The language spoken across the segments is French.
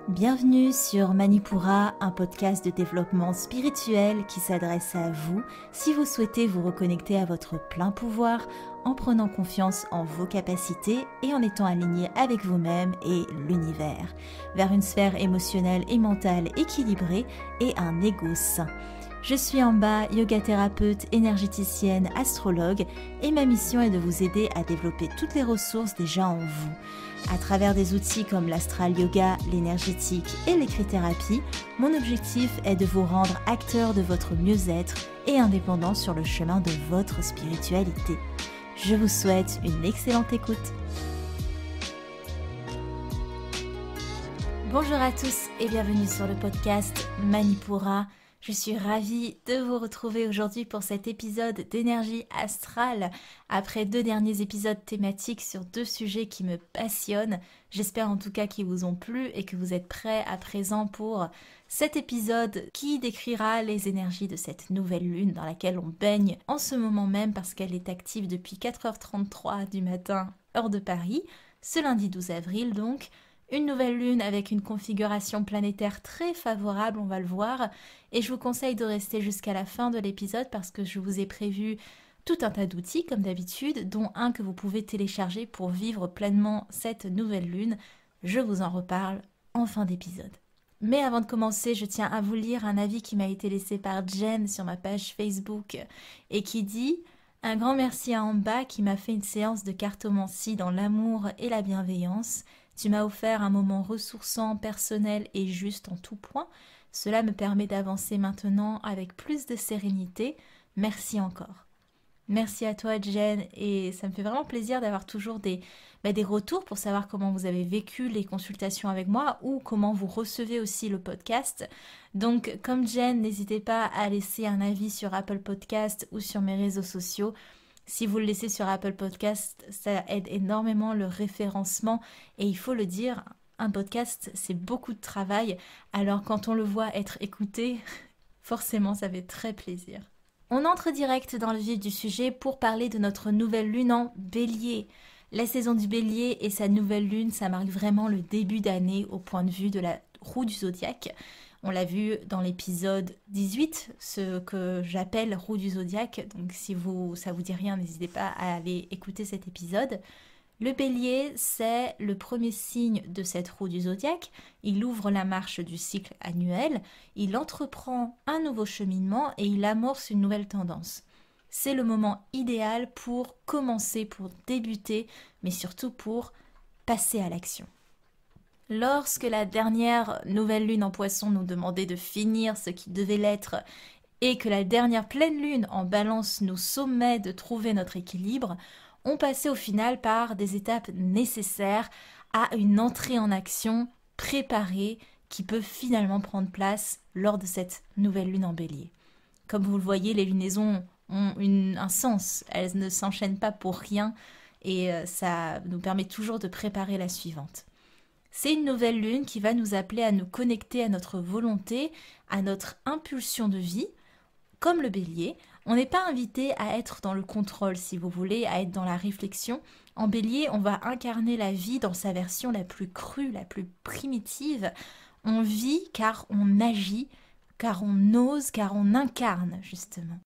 Bienvenue sur Manipura, un podcast de développement spirituel qui s'adresse à vous si vous souhaitez vous reconnecter à votre plein pouvoir en prenant confiance en vos capacités et en étant aligné avec vous-même et l'univers, vers une sphère émotionnelle et mentale équilibrée et un ego sain. Je suis Amba, yoga thérapeute, énergéticienne, astrologue et ma mission est de vous aider à développer toutes les ressources déjà en vous. À travers des outils comme l'astral yoga, l'énergétique et l'écrit-thérapie, mon objectif est de vous rendre acteur de votre mieux-être et indépendant sur le chemin de votre spiritualité. Je vous souhaite une excellente écoute. Bonjour à tous et bienvenue sur le podcast Manipura. Je suis ravie de vous retrouver aujourd'hui pour cet épisode d'énergie astrale. Après 2 derniers épisodes thématiques sur 2 sujets qui me passionnent, j'espère en tout cas qu'ils vous ont plu et que vous êtes prêts à présent pour cet épisode qui décrira les énergies de cette nouvelle lune dans laquelle on baigne en ce moment même parce qu'elle est active depuis 4h33 du matin, heure de Paris, ce lundi 12 avril donc. Une nouvelle lune avec une configuration planétaire très favorable, on va le voir, et je vous conseille de rester jusqu'à la fin de l'épisode parce que je vous ai prévu tout un tas d'outils comme d'habitude, dont un que vous pouvez télécharger pour vivre pleinement cette nouvelle lune. Je vous en reparle en fin d'épisode. Mais avant de commencer, je tiens à vous lire un avis qui m'a été laissé par Jen sur ma page Facebook et qui dit « Un grand merci à Amba qui m'a fait une séance de cartomancie dans l'amour et la bienveillance. Tu m'as offert un moment ressourçant, personnel et juste en tout point. Cela me permet d'avancer maintenant avec plus de sérénité. Merci encore. » Merci à toi Jen et ça me fait vraiment plaisir d'avoir toujours des retours pour savoir comment vous avez vécu les consultations avec moi ou comment vous recevez aussi le podcast. Donc comme Jen, n'hésitez pas à laisser un avis sur Apple Podcast ou sur mes réseaux sociaux. Si vous le laissez sur Apple Podcast, ça aide énormément le référencement et il faut le dire, un podcast c'est beaucoup de travail, alors quand on le voit être écouté, forcément ça fait très plaisir. On entre direct dans le vif du sujet pour parler de notre nouvelle lune en Bélier. La saison du Bélier et sa nouvelle lune, ça marque vraiment le début d'année au point de vue de la roue du zodiaque. On l'a vu dans l'épisode 18, ce que j'appelle roue du zodiaque. Donc si ça vous dit rien, n'hésitez pas à aller écouter cet épisode. Le Bélier, c'est le premier signe de cette roue du zodiaque. Il ouvre la marche du cycle annuel, il entreprend un nouveau cheminement et il amorce une nouvelle tendance. C'est le moment idéal pour commencer, pour débuter, mais surtout pour passer à l'action. Lorsque la dernière nouvelle lune en Poisson nous demandait de finir ce qui devait l'être et que la dernière pleine lune en Balance nous sommait de trouver notre équilibre, on passait au final par des étapes nécessaires à une entrée en action préparée qui peut finalement prendre place lors de cette nouvelle lune en Bélier. Comme vous le voyez, les lunaisons ont un sens, elles ne s'enchaînent pas pour rien et ça nous permet toujours de préparer la suivante. C'est une nouvelle lune qui va nous appeler à nous connecter à notre volonté, à notre impulsion de vie. Comme le Bélier, on n'est pas invité à être dans le contrôle, si vous voulez, à être dans la réflexion. En Bélier, on va incarner la vie dans sa version la plus crue, la plus primitive. On vit car on agit, car on ose, car on incarne, justement.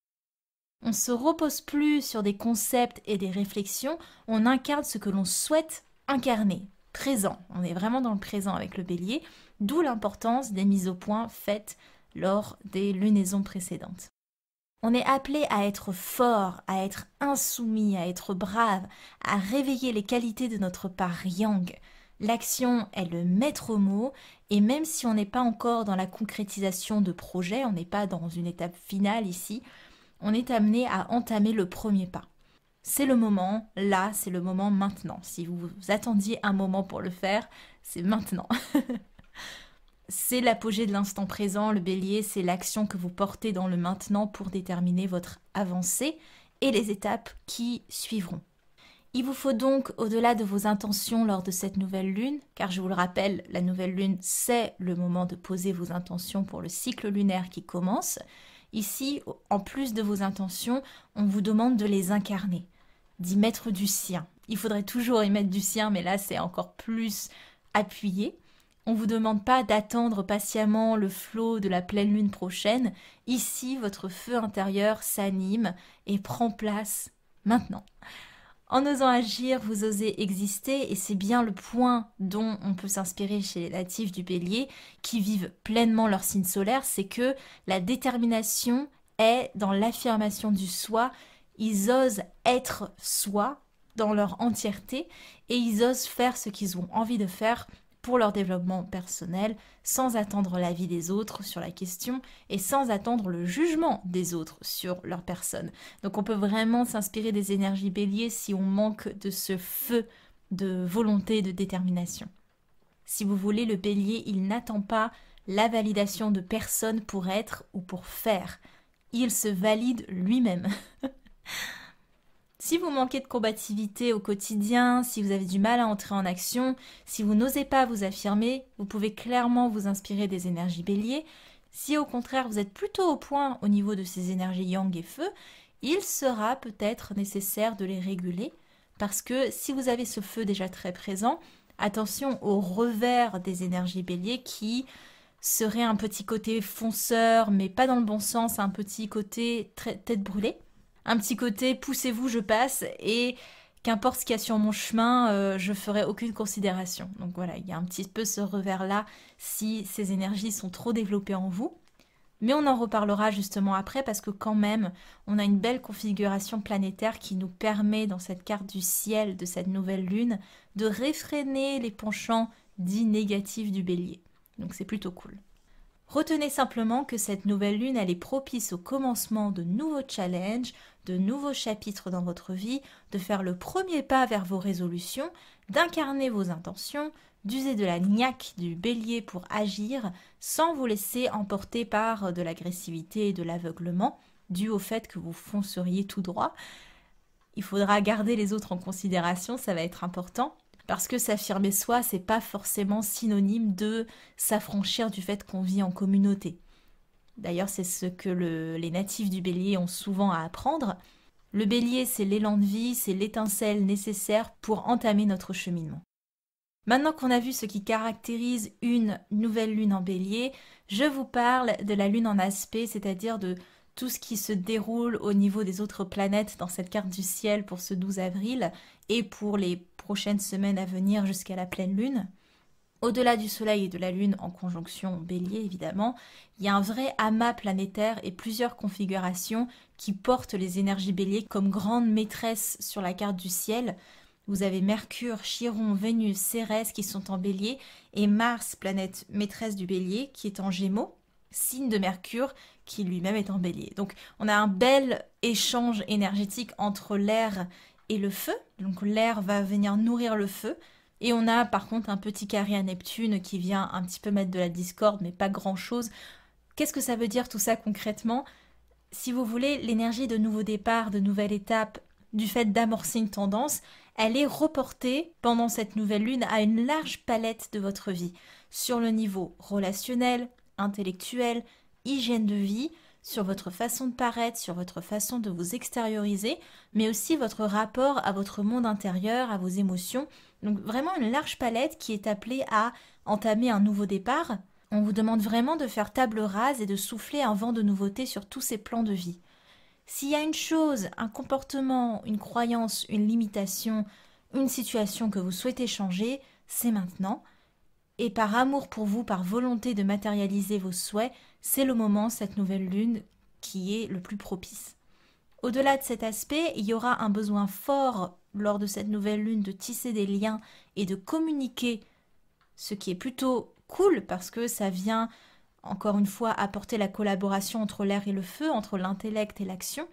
On ne se repose plus sur des concepts et des réflexions, on incarne ce que l'on souhaite incarner. Présent, on est vraiment dans le présent avec le Bélier, d'où l'importance des mises au point faites lors des lunaisons précédentes. On est appelé à être fort, à être insoumis, à être brave, à réveiller les qualités de notre part yang. L'action est le maître mot et même si on n'est pas encore dans la concrétisation de projets, on n'est pas dans une étape finale ici, on est amené à entamer le premier pas. C'est le moment, là, c'est le moment maintenant. Si vous attendiez un moment pour le faire, c'est maintenant. C'est l'apogée de l'instant présent, le Bélier, c'est l'action que vous portez dans le maintenant pour déterminer votre avancée et les étapes qui suivront. Il vous faut donc, au-delà de vos intentions lors de cette nouvelle lune, car je vous le rappelle, la nouvelle lune, c'est le moment de poser vos intentions pour le cycle lunaire qui commence. Ici, en plus de vos intentions, on vous demande de les incarner, d'y mettre du sien. Il faudrait toujours y mettre du sien, mais là, c'est encore plus appuyé. On ne vous demande pas d'attendre patiemment le flot de la pleine lune prochaine. Ici, votre feu intérieur s'anime et prend place maintenant. En osant agir, vous osez exister et c'est bien le point dont on peut s'inspirer chez les natifs du Bélier qui vivent pleinement leur signe solaire, c'est que la détermination est dans l'affirmation du soi. Ils osent être soi dans leur entièreté et ils osent faire ce qu'ils ont envie de faire pour leur développement personnel sans attendre l'avis des autres sur la question et sans attendre le jugement des autres sur leur personne. Donc on peut vraiment s'inspirer des énergies bélier si on manque de ce feu de volonté et de détermination. Si vous voulez, le bélier, il n'attend pas la validation de personne pour être ou pour faire. Il se valide lui-même. Si vous manquez de combativité au quotidien, si vous avez du mal à entrer en action, si vous n'osez pas vous affirmer, vous pouvez clairement vous inspirer des énergies bélier. Si au contraire vous êtes plutôt au point au niveau de ces énergies yang et feu, il sera peut-être nécessaire de les réguler parce que si vous avez ce feu déjà très présent, attention au revers des énergies bélier qui serait un petit côté fonceur mais pas dans le bon sens, un petit côté très tête brûlée. Un petit côté poussez-vous, je passe et qu'importe ce qu'il y a sur mon chemin, je ferai aucune considération. Donc voilà, il y a un petit peu ce revers-là si ces énergies sont trop développées en vous. Mais on en reparlera justement après parce que quand même, on a une belle configuration planétaire qui nous permet dans cette carte du ciel de cette nouvelle lune de réfréner les penchants dits négatifs du bélier. Donc c'est plutôt cool. Retenez simplement que cette nouvelle lune, elle est propice au commencement de nouveaux challenges, de nouveaux chapitres dans votre vie, de faire le premier pas vers vos résolutions, d'incarner vos intentions, d'user de la niaque du bélier pour agir sans vous laisser emporter par de l'agressivité et de l'aveuglement, dû au fait que vous fonceriez tout droit. Il faudra garder les autres en considération, ça va être important. Parce que s'affirmer soi, c'est pas forcément synonyme de s'affranchir du fait qu'on vit en communauté. D'ailleurs, c'est ce que les natifs du bélier ont souvent à apprendre. Le bélier, c'est l'élan de vie, c'est l'étincelle nécessaire pour entamer notre cheminement. Maintenant qu'on a vu ce qui caractérise une nouvelle lune en bélier, je vous parle de la lune en aspect, c'est-à-dire de tout ce qui se déroule au niveau des autres planètes dans cette carte du ciel pour ce 12 avril et pour les prochaines semaines à venir jusqu'à la pleine lune. Au-delà du soleil et de la lune en conjonction bélier évidemment, il y a un vrai amas planétaire et plusieurs configurations qui portent les énergies bélier comme grandes maîtresses sur la carte du ciel. Vous avez Mercure, Chiron, Vénus, Cérès qui sont en bélier et Mars, planète maîtresse du bélier, qui est en gémeaux, signe de Mercure qui lui-même est en bélier. Donc on a un bel échange énergétique entre l'air et le feu. Donc l'air va venir nourrir le feu. Et on a par contre un petit carré à Neptune qui vient un petit peu mettre de la discorde, mais pas grand-chose. Qu'est-ce que ça veut dire tout ça concrètement? Si vous voulez, l'énergie de nouveau départ, de nouvelle étape, du fait d'amorcer une tendance, elle est reportée pendant cette nouvelle lune à une large palette de votre vie, sur le niveau relationnel, intellectuel, hygiène de vie, sur votre façon de paraître, sur votre façon de vous extérioriser, mais aussi votre rapport à votre monde intérieur, à vos émotions. Donc vraiment une large palette qui est appelée à entamer un nouveau départ. On vous demande vraiment de faire table rase et de souffler un vent de nouveauté sur tous ces plans de vie. S'il y a une chose, un comportement, une croyance, une limitation, une situation que vous souhaitez changer, c'est maintenant. Et par amour pour vous, par volonté de matérialiser vos souhaits, c'est le moment, cette nouvelle lune, qui est le plus propice. Au-delà de cet aspect, il y aura un besoin fort lors de cette nouvelle lune de tisser des liens et de communiquer, ce qui est plutôt cool parce que ça vient, encore une fois, apporter la collaboration entre l'air et le feu, entre l'intellect et l'action.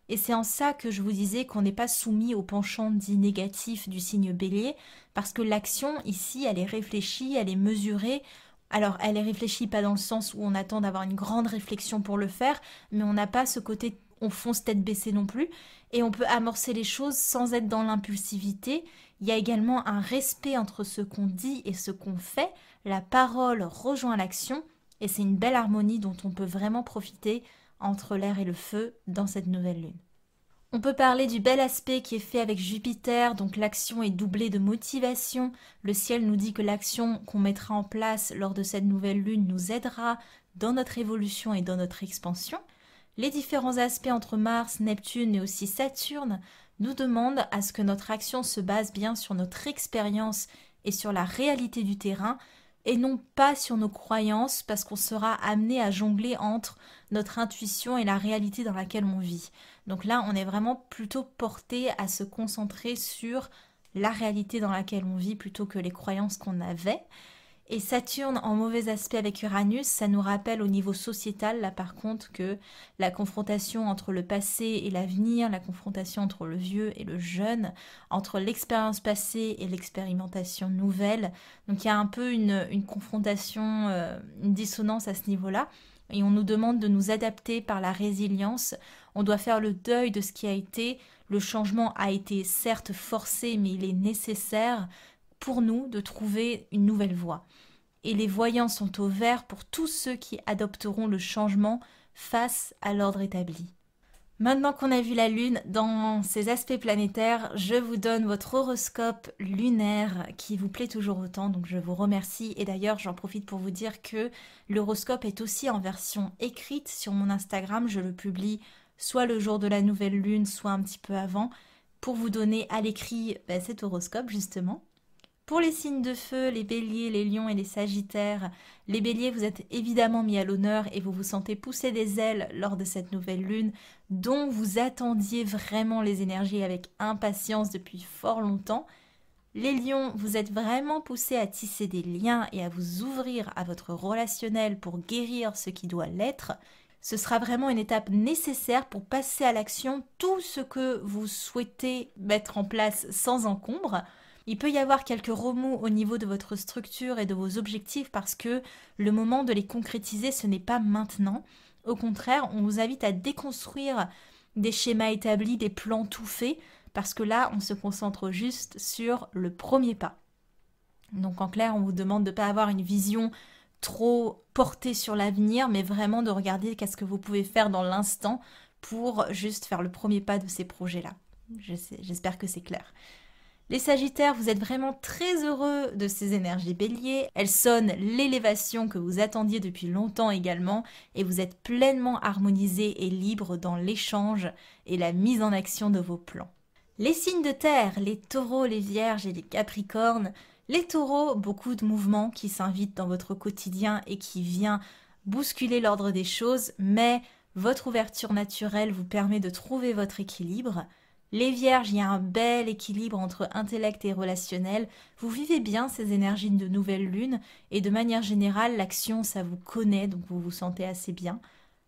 Et c'est en ça que je vous disais qu'on n'est pas soumis au penchant dit négatif du signe bélier, parce que l'action ici, elle est réfléchie, elle est mesurée. Alors, elle est réfléchie pas dans le sens où on attend d'avoir une grande réflexion pour le faire, mais on n'a pas ce côté on fonce tête baissée non plus, et on peut amorcer les choses sans être dans l'impulsivité. Il y a également un respect entre ce qu'on dit et ce qu'on fait. La parole rejoint l'action, et c'est une belle harmonie dont on peut vraiment profiter entre l'air et le feu dans cette nouvelle lune. On peut parler du bel aspect qui est fait avec Jupiter, donc l'action est doublée de motivation. Le ciel nous dit que l'action qu'on mettra en place lors de cette nouvelle lune nous aidera dans notre évolution et dans notre expansion. Les différents aspects entre Mars, Neptune et aussi Saturne nous demandent à ce que notre action se base bien sur notre expérience et sur la réalité du terrain, et non pas sur nos croyances, parce qu'on sera amené à jongler entre notre intuition et la réalité dans laquelle on vit. Donc là, on est vraiment plutôt porté à se concentrer sur la réalité dans laquelle on vit plutôt que les croyances qu'on avait. Et Saturne en mauvais aspect avec Uranus, ça nous rappelle au niveau sociétal, là par contre, que la confrontation entre le passé et l'avenir, la confrontation entre le vieux et le jeune, entre l'expérience passée et l'expérimentation nouvelle, donc il y a un peu une confrontation, une dissonance à ce niveau-là, et on nous demande de nous adapter par la résilience, on doit faire le deuil de ce qui a été, le changement a été certes forcé, mais il est nécessaire pour nous de trouver une nouvelle voie. Et les voyants sont au vert pour tous ceux qui adopteront le changement face à l'ordre établi. Maintenant qu'on a vu la Lune dans ses aspects planétaires, je vous donne votre horoscope lunaire qui vous plaît toujours autant, donc je vous remercie. Et d'ailleurs, j'en profite pour vous dire que l'horoscope est aussi en version écrite sur mon Instagram. Je le publie soit le jour de la nouvelle Lune, soit un petit peu avant, pour vous donner à l'écrit cet horoscope justement. Pour les signes de feu, les béliers, les lions et les sagittaires, les béliers, vous êtes évidemment mis à l'honneur et vous vous sentez pousser des ailes lors de cette nouvelle lune dont vous attendiez vraiment les énergies avec impatience depuis fort longtemps. Les lions, vous êtes vraiment poussés à tisser des liens et à vous ouvrir à votre relationnel pour guérir ce qui doit l'être. Ce sera vraiment une étape nécessaire pour passer à l'action tout ce que vous souhaitez mettre en place sans encombre. Il peut y avoir quelques remous au niveau de votre structure et de vos objectifs parce que le moment de les concrétiser, ce n'est pas maintenant. Au contraire, on vous invite à déconstruire des schémas établis, des plans tout faits, parce que là, on se concentre juste sur le premier pas. Donc en clair, on vous demande de ne pas avoir une vision trop portée sur l'avenir, mais vraiment de regarder qu'est-ce que vous pouvez faire dans l'instant pour juste faire le premier pas de ces projets-là. J'espère que c'est clair. Les Sagittaires, vous êtes vraiment très heureux de ces énergies béliers. Elles sonnent l'élévation que vous attendiez depuis longtemps également et vous êtes pleinement harmonisé et libre dans l'échange et la mise en action de vos plans. Les signes de terre, les taureaux, les vierges et les capricornes. Les taureaux, beaucoup de mouvements qui s'invitent dans votre quotidien et qui vient bousculer l'ordre des choses, mais votre ouverture naturelle vous permet de trouver votre équilibre. Les vierges, il y a un bel équilibre entre intellect et relationnel. Vous vivez bien ces énergies de nouvelle lune et de manière générale, l'action, ça vous connaît, donc vous vous sentez assez bien.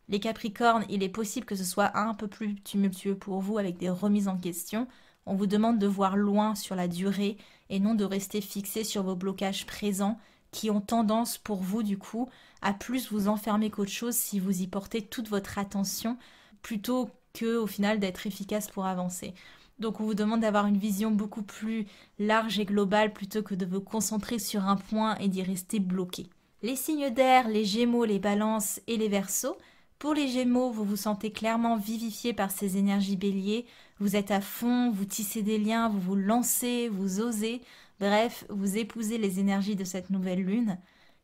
Les capricornes, il est possible que ce soit un peu plus tumultueux pour vous avec des remises en question. On vous demande de voir loin sur la durée et non de rester fixé sur vos blocages présents qui ont tendance pour vous du coup à plus vous enfermer qu'autre chose si vous y portez toute votre attention plutôt que au final d'être efficace pour avancer. Donc on vous demande d'avoir une vision beaucoup plus large et globale plutôt que de vous concentrer sur un point et d'y rester bloqué. Les signes d'air, les gémeaux, les balances et les verseaux. Pour les gémeaux, vous vous sentez clairement vivifié par ces énergies béliers. Vous êtes à fond, vous tissez des liens, vous vous lancez, vous osez. Bref, vous épousez les énergies de cette nouvelle lune.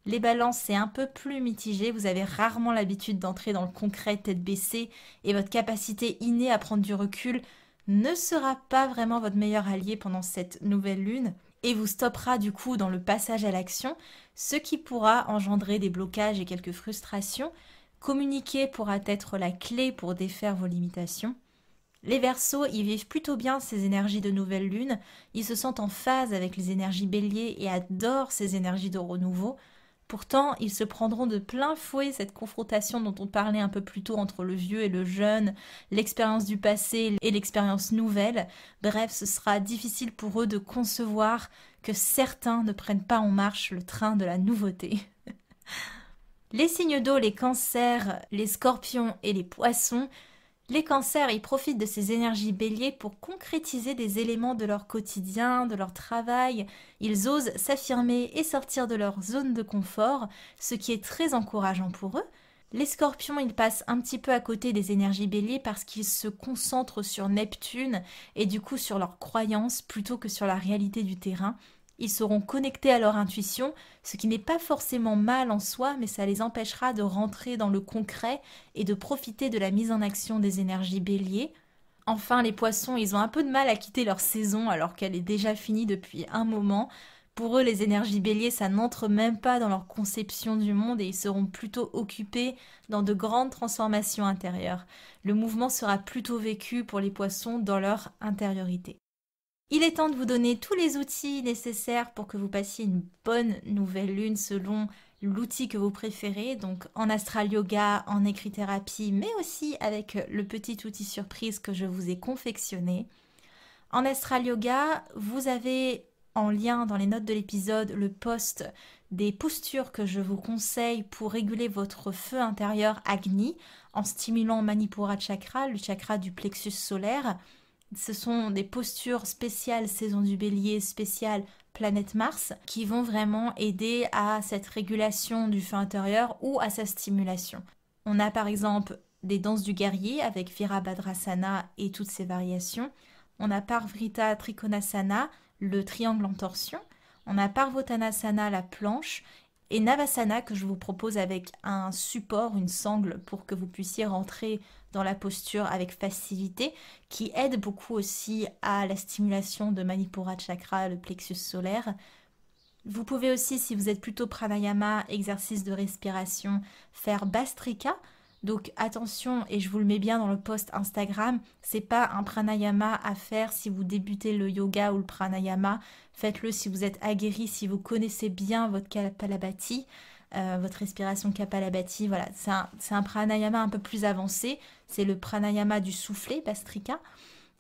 Les balances, c'est un peu plus mitigé, vous avez rarement l'habitude d'entrer dans le concret tête baissée et votre capacité innée à prendre du recul ne sera pas vraiment votre meilleur allié pendant cette nouvelle lune et vous stoppera du coup dans le passage à l'action, ce qui pourra engendrer des blocages et quelques frustrations. Communiquer pourra être la clé pour défaire vos limitations. Les Verseaux, ils vivent plutôt bien ces énergies de nouvelle lune, ils se sentent en phase avec les énergies béliers et adorent ces énergies de renouveau. Pourtant, ils se prendront de plein fouet cette confrontation dont on parlait un peu plus tôt entre le vieux et le jeune, l'expérience du passé et l'expérience nouvelle. Bref, ce sera difficile pour eux de concevoir que certains ne prennent pas en marche le train de la nouveauté. Les signes d'eau, les cancers, les scorpions et les poissons. Les cancers, ils profitent de ces énergies béliers pour concrétiser des éléments de leur quotidien, de leur travail. Ils osent s'affirmer et sortir de leur zone de confort, ce qui est très encourageant pour eux. Les scorpions, ils passent un petit peu à côté des énergies bélier parce qu'ils se concentrent sur Neptune et du coup sur leurs croyances plutôt que sur la réalité du terrain. Ils seront connectés à leur intuition, ce qui n'est pas forcément mal en soi, mais ça les empêchera de rentrer dans le concret et de profiter de la mise en action des énergies bélier. Enfin, les poissons, ils ont un peu de mal à quitter leur saison alors qu'elle est déjà finie depuis un moment. Pour eux, les énergies bélier, ça n'entre même pas dans leur conception du monde et ils seront plutôt occupés dans de grandes transformations intérieures. Le mouvement sera plutôt vécu pour les poissons dans leur intériorité. Il est temps de vous donner tous les outils nécessaires pour que vous passiez une bonne nouvelle lune selon l'outil que vous préférez, donc en astral yoga, en écrit-thérapie, mais aussi avec le petit outil surprise que je vous ai confectionné. En astral yoga, vous avez en lien dans les notes de l'épisode le post des postures que je vous conseille pour réguler votre feu intérieur Agni en stimulant Manipura Chakra, le chakra du plexus solaire. Ce sont des postures spéciales saison du bélier, spéciales planète Mars, qui vont vraiment aider à cette régulation du feu intérieur ou à sa stimulation. On a par exemple des danses du guerrier avec Virabhadrasana et toutes ses variations. On a Parivrtta Trikonasana, le triangle en torsion. On a Parvottanasana, la planche. Et Navasana que je vous propose avec un support, une sangle pour que vous puissiez rentrer dans la posture avec facilité, qui aide beaucoup aussi à la stimulation de Manipura Chakra, le plexus solaire. Vous pouvez aussi, si vous êtes plutôt pranayama, exercice de respiration, faire Bhastrika. Donc attention, et je vous le mets bien dans le post Instagram, c'est pas un pranayama à faire si vous débutez le yoga ou le pranayama. Faites-le si vous êtes aguerri, si vous connaissez bien votre Kapalabhati, votre respiration Kapalabhati. Voilà, c'est un pranayama un peu plus avancé. C'est le pranayama du soufflet, Bhastrika.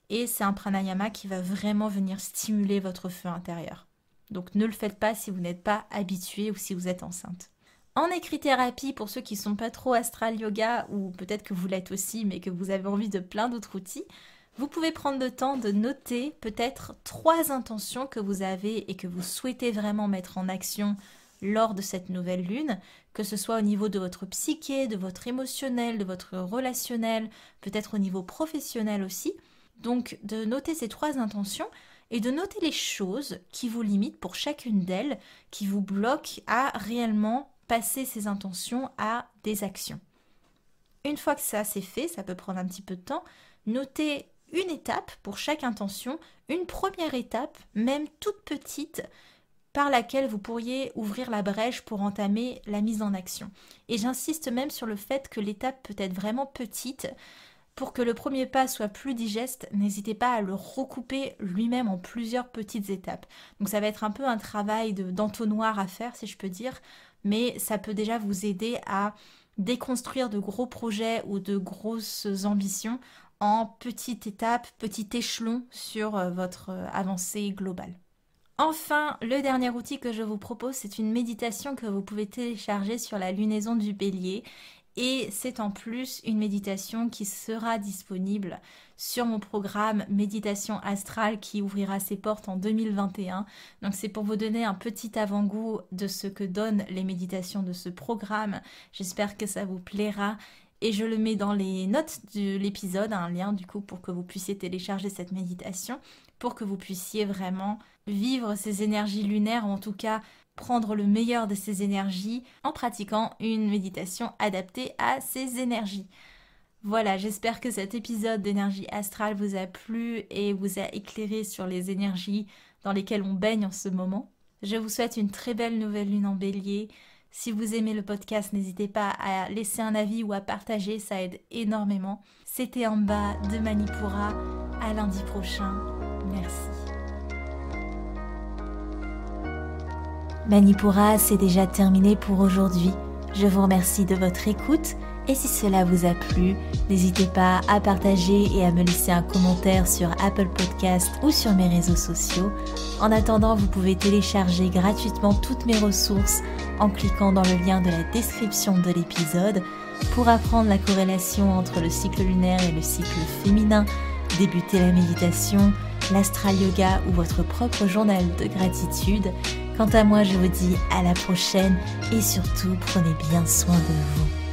Et c'est un pranayama qui va vraiment venir stimuler votre feu intérieur. Donc ne le faites pas si vous n'êtes pas habitué ou si vous êtes enceinte. En écrit-thérapie, pour ceux qui ne sont pas trop astral yoga, ou peut-être que vous l'êtes aussi, mais que vous avez envie de plein d'autres outils, vous pouvez prendre le temps de noter peut-être 3 intentions que vous avez et que vous souhaitez vraiment mettre en action lors de cette nouvelle lune, que ce soit au niveau de votre psyché, de votre émotionnel, de votre relationnel, peut-être au niveau professionnel aussi. Donc de noter ces 3 intentions et de noter les choses qui vous limitent pour chacune d'elles, qui vous bloquent à réellement passer ces intentions à des actions. Une fois que ça c'est fait, ça peut prendre un petit peu de temps, notez une étape pour chaque intention, une première étape, même toute petite, par laquelle vous pourriez ouvrir la brèche pour entamer la mise en action. Et j'insiste même sur le fait que l'étape peut être vraiment petite. Pour que le premier pas soit plus digeste, n'hésitez pas à le recouper lui-même en plusieurs petites étapes. Donc ça va être un peu un travail d'entonnoir à faire, si je peux dire, mais ça peut déjà vous aider à déconstruire de gros projets ou de grosses ambitions en petites étapes, petits échelons sur votre avancée globale. Enfin, le dernier outil que je vous propose, c'est une méditation que vous pouvez télécharger sur la lunaison du Bélier. Et c'est en plus une méditation qui sera disponible sur mon programme Méditation Astrale qui ouvrira ses portes en 2021. Donc c'est pour vous donner un petit avant-goût de ce que donnent les méditations de ce programme. J'espère que ça vous plaira. Et je le mets dans les notes de l'épisode, un lien du coup pour que vous puissiez télécharger cette méditation, pour que vous puissiez vraiment vivre ces énergies lunaires, ou en tout cas prendre le meilleur de ces énergies en pratiquant une méditation adaptée à ces énergies. Voilà, j'espère que cet épisode d'énergie astrale vous a plu et vous a éclairé sur les énergies dans lesquelles on baigne en ce moment. Je vous souhaite une très belle nouvelle lune en Bélier. Si vous aimez le podcast, n'hésitez pas à laisser un avis ou à partager, ça aide énormément. C'était en bas de Manipura. À lundi prochain. Merci. Manipura, c'est déjà terminé pour aujourd'hui. Je vous remercie de votre écoute et si cela vous a plu, n'hésitez pas à partager et à me laisser un commentaire sur Apple Podcast ou sur mes réseaux sociaux. En attendant, vous pouvez télécharger gratuitement toutes mes ressources en cliquant dans le lien de la description de l'épisode pour apprendre la corrélation entre le cycle lunaire et le cycle féminin, débuter la méditation, l'astral yoga ou votre propre journal de gratitude. Quant à moi, je vous dis à la prochaine et surtout, prenez bien soin de vous.